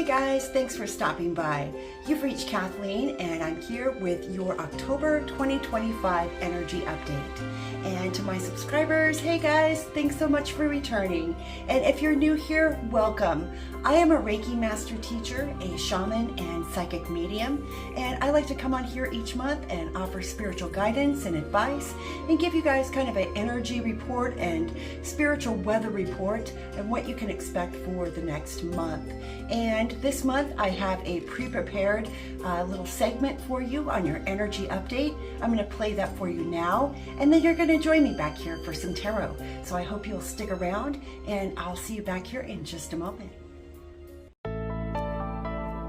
Hey guys, thanks for stopping by. You've reached Kathleen and I'm here with your October 2025 energy update. And to my subscribers, hey guys, thanks so much for returning. And if you're new here, welcome. I am a Reiki master teacher, a shaman and psychic medium, and I like to come on here each month and offer spiritual guidance and advice and give you guys kind of an energy report and spiritual weather report and what you can expect for the next month. And this month I have a pre-prepared little segment for you on your energy update. I'm going to play that for you now, and then you're going to join me back here for some tarot. So I hope you'll stick around, and I'll see you back here in just a moment.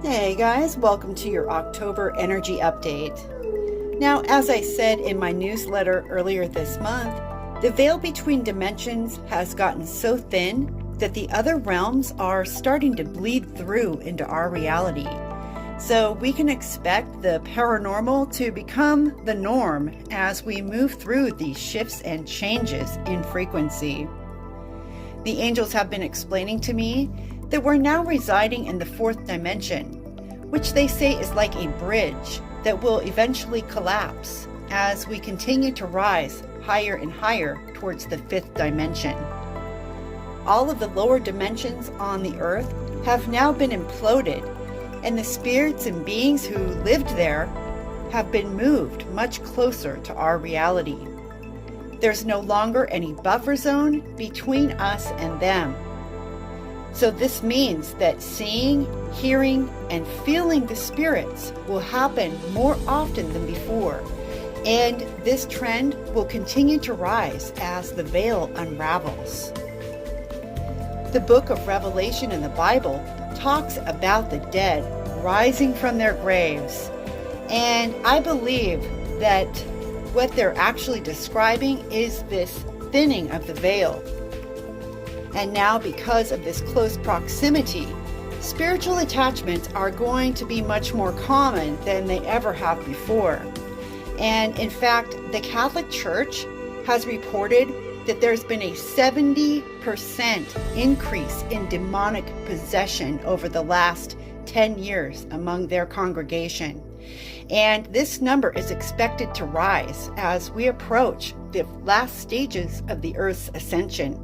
Hey guys, welcome to your October energy update. Now, as I said in my newsletter earlier this month, the veil between dimensions has gotten so thin that the other realms are starting to bleed through into our reality. So we can expect the paranormal to become the norm as we move through these shifts and changes in frequency. The angels have been explaining to me that we're now residing in the fourth dimension, which they say is like a bridge that will eventually collapse as we continue to rise higher and higher towards the fifth dimension. All of the lower dimensions on the earth have now been imploded, and the spirits and beings who lived there have been moved much closer to our reality. There's no longer any buffer zone between us and them. So this means that seeing, hearing, and feeling the spirits will happen more often than before. And this trend will continue to rise as the veil unravels. The book of Revelation in the Bible talks about the dead rising from their graves. And I believe that what they're actually describing is this thinning of the veil. And now, because of this close proximity, spiritual attachments are going to be much more common than they ever have before. And in fact, the Catholic Church has reported that there's been a 70% increase in demonic possession over the last 10 years among their congregation. And this number is expected to rise as we approach the last stages of the Earth's ascension.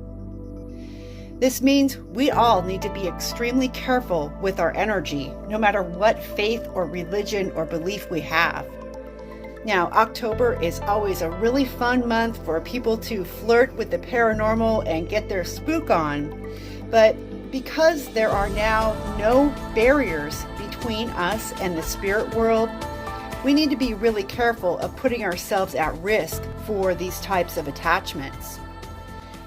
This means we all need to be extremely careful with our energy, no matter what faith or religion or belief we have. Now, October is always a really fun month for people to flirt with the paranormal and get their spook on. But because there are now no barriers between us and the spirit world, we need to be really careful of putting ourselves at risk for these types of attachments.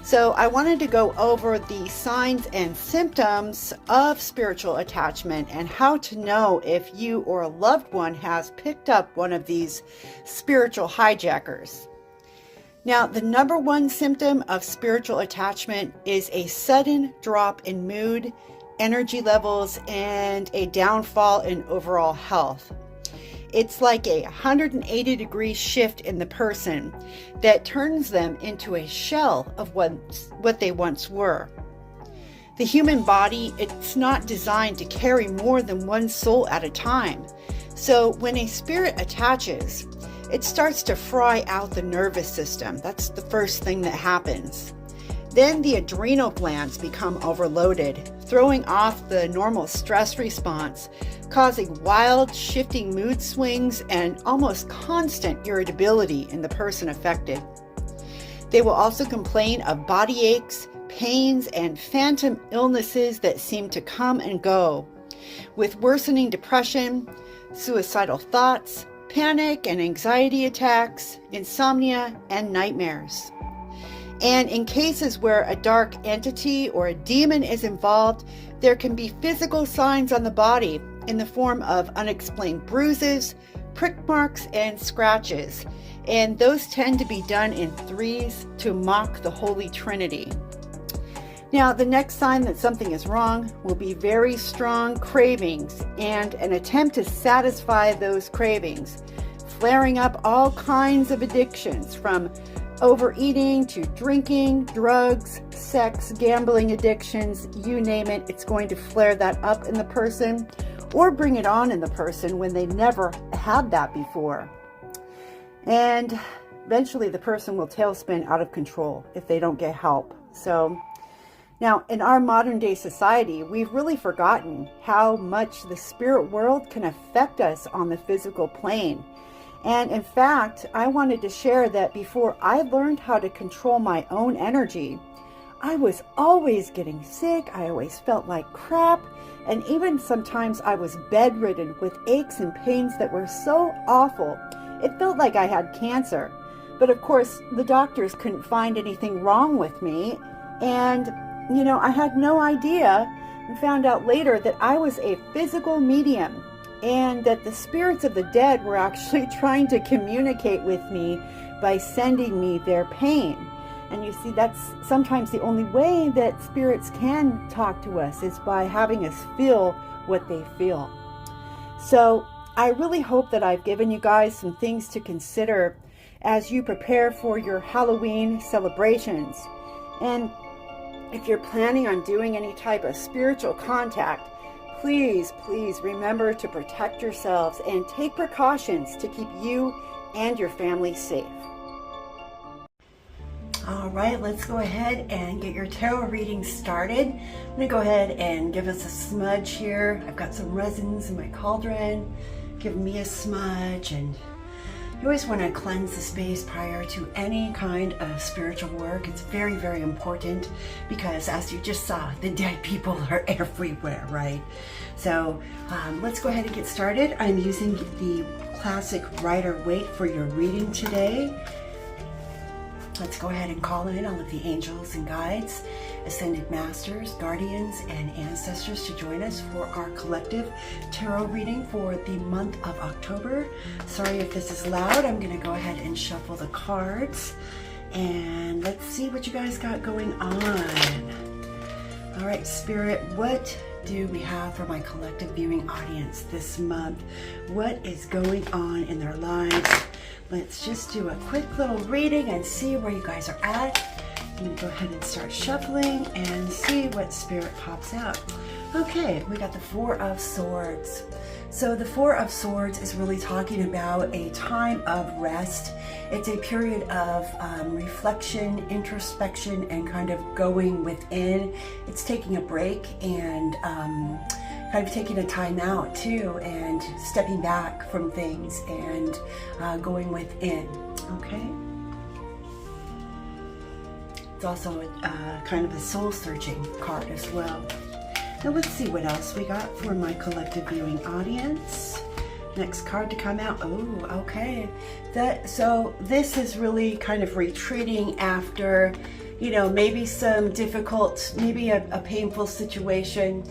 So I wanted to go over the signs and symptoms of spiritual attachment and how to know if you or a loved one has picked up one of these spiritual hijackers. Now, the number one symptom of spiritual attachment is a sudden drop in mood, energy levels, and a downfall in overall health. It's like a 180-degree shift in the person that turns them into a shell of what they once were. The human body, it's not designed to carry more than one soul at a time. So when a spirit attaches, it starts to fry out the nervous system. That's the first thing that happens. Then the adrenal glands become overloaded, throwing off the normal stress response, causing wild, shifting mood swings and almost constant irritability in the person affected. They will also complain of body aches, pains, and phantom illnesses that seem to come and go, with worsening depression, suicidal thoughts, panic and anxiety attacks, insomnia, and nightmares. And in cases where a dark entity or a demon is involved, there can be physical signs on the body in the form of unexplained bruises, prick marks, and scratches. And those tend to be done in threes to mock the Holy Trinity. Now, the next sign that something is wrong will be very strong cravings and an attempt to satisfy those cravings, flaring up all kinds of addictions from overeating to drinking, drugs, sex, gambling addictions, you name it, it's going to flare that up in the person or bring it on in the person when they never had that before. And eventually the person will tailspin out of control if they don't get help. So now in our modern day society, we've really forgotten how much the spirit world can affect us on the physical plane. And in fact, I wanted to share that before I learned how to control my own energy, I was always getting sick. I always felt like crap. And even sometimes I was bedridden with aches and pains that were so awful. It felt like I had cancer. But of course, the doctors couldn't find anything wrong with me. And, I had no idea and found out later that I was a physical medium and that the spirits of the dead were actually trying to communicate with me by sending me their pain. And you see, that's sometimes the only way that spirits can talk to us is by having us feel what they feel. So I really hope that I've given you guys some things to consider as you prepare for your Halloween celebrations. And if you're planning on doing any type of spiritual contact, please remember to protect yourselves and take precautions to keep you and your family safe. All right, let's go ahead and get your tarot reading started. I'm going to go ahead and give us a smudge here. I've got some resins in my cauldron. Give me a smudge, and you always want to cleanse the space prior to any kind of spiritual work. It's very, very important because as you just saw, the dead people are everywhere, right? So let's go ahead and get started. I'm using the classic Rider-Waite for your reading today. Let's go ahead and call in all of the angels and guides, ascended masters, guardians, and ancestors to join us for our collective tarot reading for the month of October. Sorry if this is loud. I'm going to go ahead and shuffle the cards and let's see what you guys got going on. All right, Spirit, what do we have for my collective viewing audience this month? What is going on in their lives? Let's just do a quick little reading and see where you guys are at. I'm going to go ahead and start shuffling and see what Spirit pops out. Okay, we got the Four of Swords. So the Four of Swords is really talking about a time of rest. It's a period of reflection, introspection, and kind of going within. It's taking a break and kind of taking a time out too, and stepping back from things and going within. Okay. It's also kind of a soul-searching card as well. Now let's see what else we got for my collective viewing audience. Next card to come out. Oh, okay. So this is really kind of retreating after, maybe some difficult, maybe a painful situation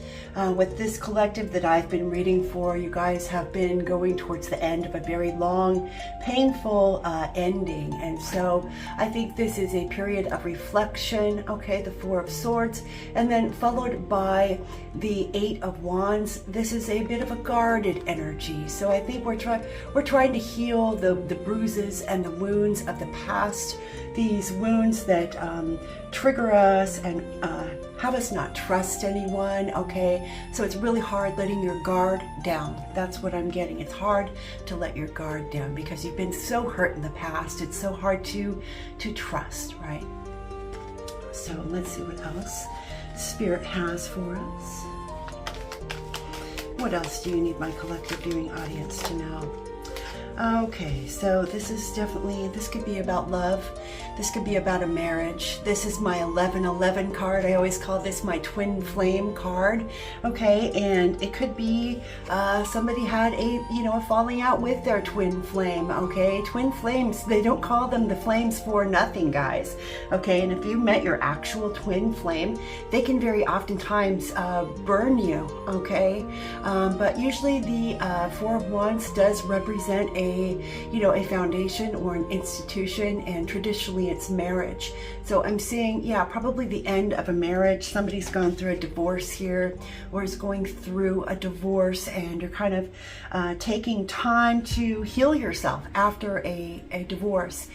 with this collective that I've been reading for. You guys have been going towards the end of a very long, painful ending. And so I think this is a period of reflection. Okay, the Four of Swords, and then followed by the Eight of Wands. This is a bit of a guarded energy. So I think we're trying to heal the bruises and the wounds of the past. These wounds that trigger us and have us not trust anyone, okay? So it's really hard letting your guard down. That's what I'm getting. It's hard to let your guard down because you've been so hurt in the past. It's so hard to trust, right? So let's see what else Spirit has for us. What else do you need my collective viewing audience to know? Okay, so this could be about love. This could be about a marriage. This is my 1111 card. I always call this my twin flame card. Okay, and it could be somebody had a falling out with their twin flame. Okay, twin flames, they don't call them the flames for nothing, guys. Okay, and if you met your actual twin flame, they can very oftentimes burn you. Okay, but usually the Four of Wands does represent a foundation or an institution, and traditionally mainly it's marriage. So I'm seeing, yeah, probably the end of a marriage. Somebody's gone through a divorce here, or is going through a divorce, and you're kind of taking time to heal yourself after a divorce.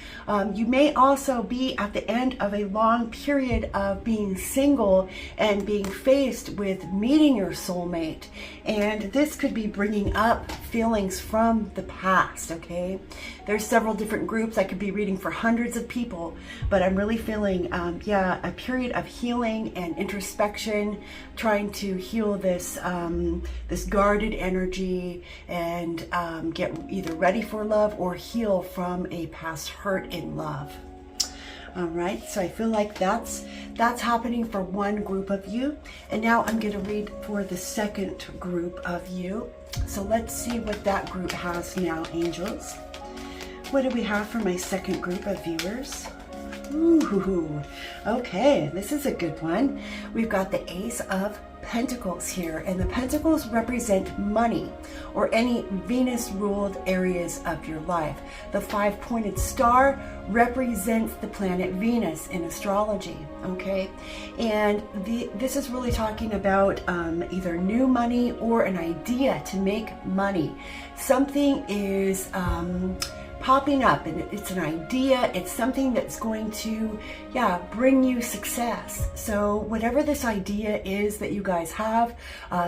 You may also be at the end of a long period of being single and being faced with meeting your soulmate. And this could be bringing up feelings from the past, okay? There's several different groups. I could be reading for hundreds of people, but I'm really feeling, a period of healing and introspection, trying to heal this, this guarded energy and get either ready for love or heal from a past hurt in love. All right, so I feel like that's happening for one group of you. And now I'm going to read for the second group of you. So let's see what that group has now, angels. What do we have for my second group of viewers? Ooh, okay, this is a good one. We've got the Ace of Pentacles here, and the Pentacles represent money or any Venus-ruled areas of your life. The 5-pointed star represents the planet Venus in astrology, okay? And this is really talking about either new money or an idea to make money. Something is popping up, and it's an idea, it's something that's going to, bring you success. So whatever this idea is that you guys have,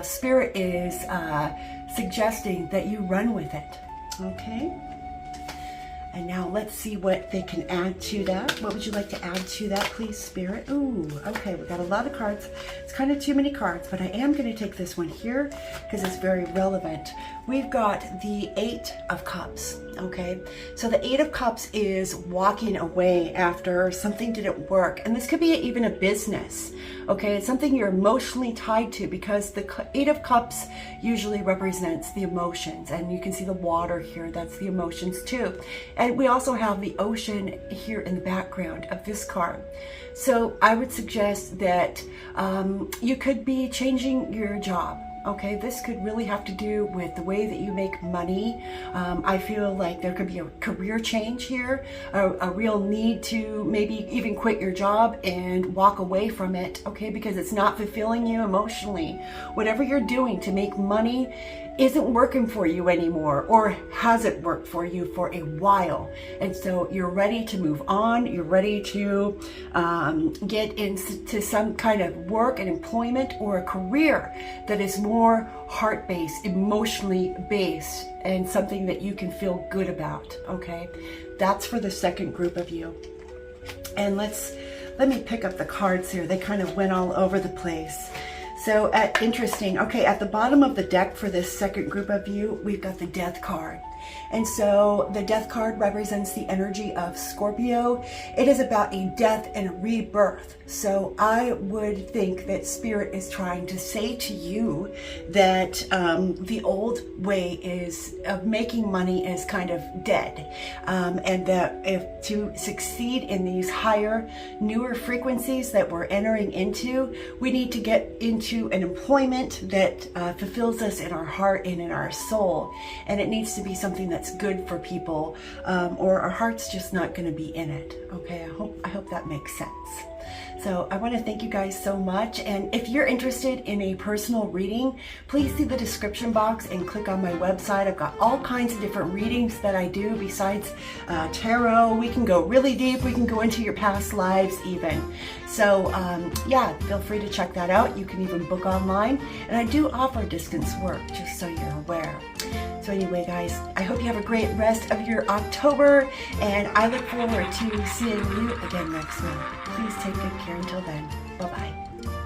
Spirit is suggesting that you run with it, okay? And now let's see what they can add to that. What would you like to add to that, please, Spirit? Ooh, okay, we got a lot of cards. It's kind of too many cards, but I am going to take this one here because it's very relevant. We've got the 8 of Cups, okay? So the 8 of Cups is walking away after something didn't work. And this could be even a business, okay? It's something you're emotionally tied to, because the 8 of Cups usually represents the emotions. And you can see the water here, that's the emotions too. And we also have the ocean here in the background of this card. So I would suggest that you could be changing your job. Okay, this could really have to do with the way that you make money. I feel like there could be a career change here, a real need to maybe even quit your job and walk away from it, okay, because it's not fulfilling you emotionally. Whatever you're doing to make money isn't working for you anymore, or hasn't worked for you for a while. And so you're ready to move on. You're ready to get into some kind of work and employment or a career that is more heart-based, emotionally based, and something that you can feel good about, okay? That's for the second group of you. And let me pick up the cards here. They kind of went all over the place. So interesting. Okay, at the bottom of the deck for this second group of you, we've got the Death card. And so the Death card represents the energy of Scorpio. It is about a death and a rebirth. So I would think that Spirit is trying to say to you that the old way of making money is kind of dead. And that if to succeed in these higher, newer frequencies that we're entering into, we need to get into an employment that fulfills us in our heart and in our soul. And it needs to be something that's good for people, or our heart's just not going to be in it. Okay, I hope that makes sense. So I want to thank you guys so much. And if you're interested in a personal reading, please see the description box and click on my website. I've got all kinds of different readings that I do besides tarot. We can go really deep. We can go into your past lives even. So yeah, feel free to check that out. You can even book online. And I do offer distance work, just so you're aware. So anyway, guys, I hope you have a great rest of your October, and I look forward to seeing you again next month. Please take good care until then. Bye-bye.